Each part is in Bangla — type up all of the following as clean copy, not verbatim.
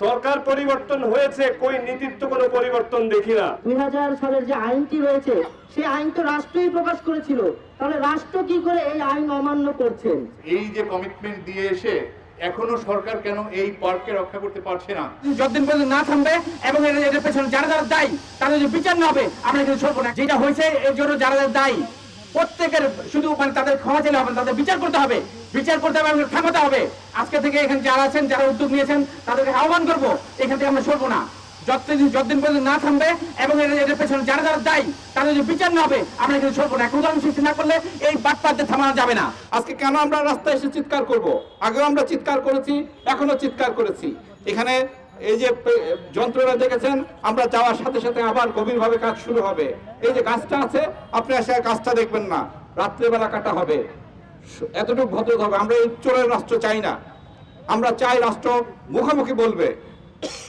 সরকার পরিবর্তন হয়েছে, কই নীতিত্ব কোনো পরিবর্তন দেখি না। 2000 সালের যে আইনটি রয়েছে সেই আইন তো রাষ্ট্রই প্রকাশ করেছিল, তাহলে রাষ্ট্র কি করে এই আইন অমান্য করছেন? এই যে কমিটমেন্ট দিয়ে এসে এখনো সরকার কেন এই পার্ককে রক্ষা করতে পারছে না? যতদিন পর্যন্ত না থামবে এবং এর পেছনে যারা যারা দায়ী তাদের যে বিচার না হবে আমরা কিন্তু সরবো না। যেটা হয়েছে এর জন্য যারা যারা দায়ী প্রত্যেকের শুধু তাদের ক্ষমা চাইলে হবে, তাদের বিচার করতে হবে, বিচার করতে হবে এবং থামাতে হবে। আজকে থেকে এখানে যারা আছেন, যারা উদ্যোগ নিয়েছেন তাদেরকে আহ্বান করবো, এখান থেকে আমরা সরবো না। যতদিন পর্যন্ত না থামবে এবং এর পেছনে যারা যারা দায়ী তাদের যে বিচার না হবে আমরা কিন্তু সরবো না। এখন উদাহরণ সৃষ্টি না করলে এই বাটপাতদের থামানো যাবে না। আজকে কেন আমরা রাস্তায় এসে চিৎকার করব? আগেও আমরা চিৎকার করেছি, এখনো চিৎকার করেছি। এখানে এই যে যন্ত্রটা দেখেছেন, আমরা যাওয়ার সাথে সাথে আবার গভীরভাবে কাজ শুরু হবে। এই যে গাছটা আছে, আপনি এসে গাছটা দেখবেন না, রাত্রেবেলা কাটা হবে। এতটুকু ভদ্রতা হবে। আমরা এই চোরের রাষ্ট্র চাই না। আমরা চাই রাষ্ট্র মুখোমুখি বলবে,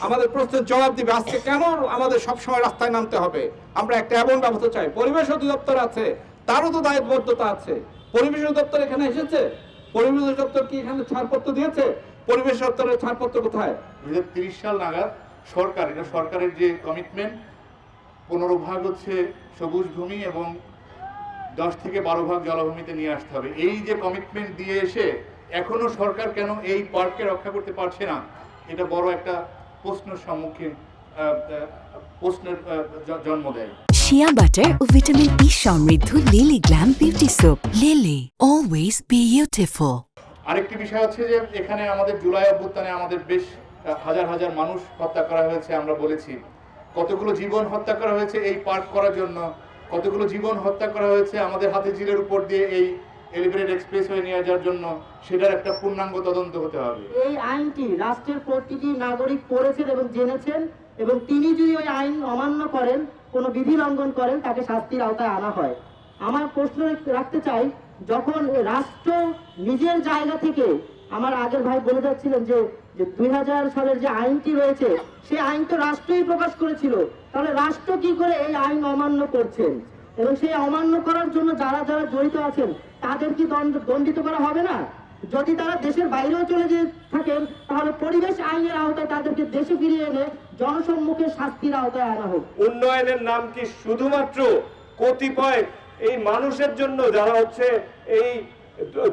আমাদের প্রশ্নের জবাব দিবে। আজকে কেন আমাদের সবসময় রাস্তায় নামতে হবে? আমরা একটা এমন ব্যবস্থা চাই। পরিবেশ অধিদপ্তর আছে, তারও তো দায়বদ্ধতা আছে। পরিবেশ অধিদপ্তর এখানে এসেছে, পরিবেশ অধিদপ্তর কি এখানে ছাড়পত্র দিয়েছে? পরিবেশ দপ্তরের ছাড়পত্র কোথায়? 2030 সাল নাগাদ সরকার, এটা সরকারের যে কমিটমেন্ট, 15 ভাগ হচ্ছে সবুজ ভূমি এবং 10 থেকে 12 ভাগ জলাভূমিতে নিয়ে আসতে হবে। এই যে কমিটমেন্ট দিয়ে এসে এখনো সরকার কেন এই পার্ককে রক্ষা করতে পারছে না, এটা বড় একটা প্রশ্নের সম্মুখীন, প্রশ্নের জন্ম দেয়। শিয়া বাটার ও ভিটামিন ই সমৃদ্ধ lily glam beauty soap. Lily, always beautiful. আরেকটি বিষয় হচ্ছে যে এখানে আমাদের জুলাই অভ্যুত্থানে আমাদের বেশ হাজার হাজার মানুষ হত্যা করা হয়েছে। আমরা বলেছি কতগুলো জীবন হত্যা করা হয়েছে এই পার্ক করার জন্য, কতগুলো জীবন হত্যা করা হয়েছে আমাদের হাতে জিলের উপর দিয়ে এই এলিভেটেড এক্সপ্রেসওয়ে নিয়ে যাওয়ার জন্য। সেটার একটা পূর্ণাঙ্গ তদন্ত হতে হবে। এই আইনটি রাষ্ট্রের প্রতিটি নাগরিক পড়েছেন এবং জেনেছেন, এবং তিনি যদি ওই আইন অমান্য করেন, কোনো বিধি লঙ্ঘন করেন, তাকে শাস্তির আওতায় আনা হয়। আমার প্রশ্ন রাখতে চাই, যখন রাষ্ট্র নিজের জায়গা থেকে, আমার আগের ভাই বলে যাচ্ছিলেন যে 2000 সালের যে আইনটি রয়েছে সেই আইন তো রাষ্ট্রই প্রকাশ করেছিল, তাহলে রাষ্ট্র কি করে এই আইন অমান্য করছেন? এবং সেই অমান্য করার জন্য যারা যারা জড়িত আছেন তাদের কি দণ্ডিত করা হবে না? যদি তারা দেশের বাইরেও চলে যেতে থাকেন, তাহলে পরিবেশ আইনের আওতায় তাদেরকে দেশে ফিরিয়ে এনে জনসম্মুখে শাস্তির আওতায় আনা হোক। উন্নয়নের নাম কি শুধুমাত্র কতিপয় এই মানুষের জন্য যারা হচ্ছে এই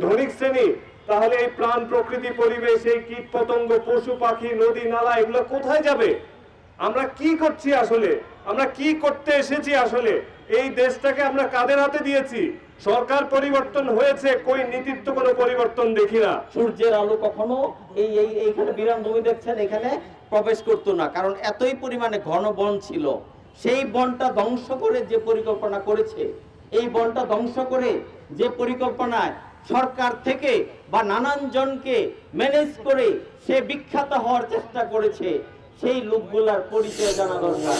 ধনিক শ্রেণী? তাহলে এই প্রাণ, প্রকৃতি, পরিবেশ, এই কীট পতঙ্গ, পশু পাখি, নদী নালা, এগুলো কোথায় যাবে? আমরা কি করছি আসলে? আমরা কি করতে এসেছি আসলে? এই দেশটাকে আমরা কাদের হাতে দিয়েছি? সরকার পরিবর্তন হয়েছে, কই নীতিত্ব কোনো পরিবর্তন দেখি না। সূর্যের আলো কখনো এইখানে বিরান ভূমি দেখছেন, এখানে প্রবেশ করতো না, কারণ এতই পরিমাণে ঘন বন ছিল। সেই বনটা ধ্বংস করে যে পরিকল্পনা করেছে, এই বনটা ধ্বংস করে যে পরিকল্পনায় সরকার থেকে বা নানান জনকে ম্যানেজ করে সে বিখ্যাত হওয়ার চেষ্টা করেছে, সেই লোকগুলার পরিচয় জানা দরকার।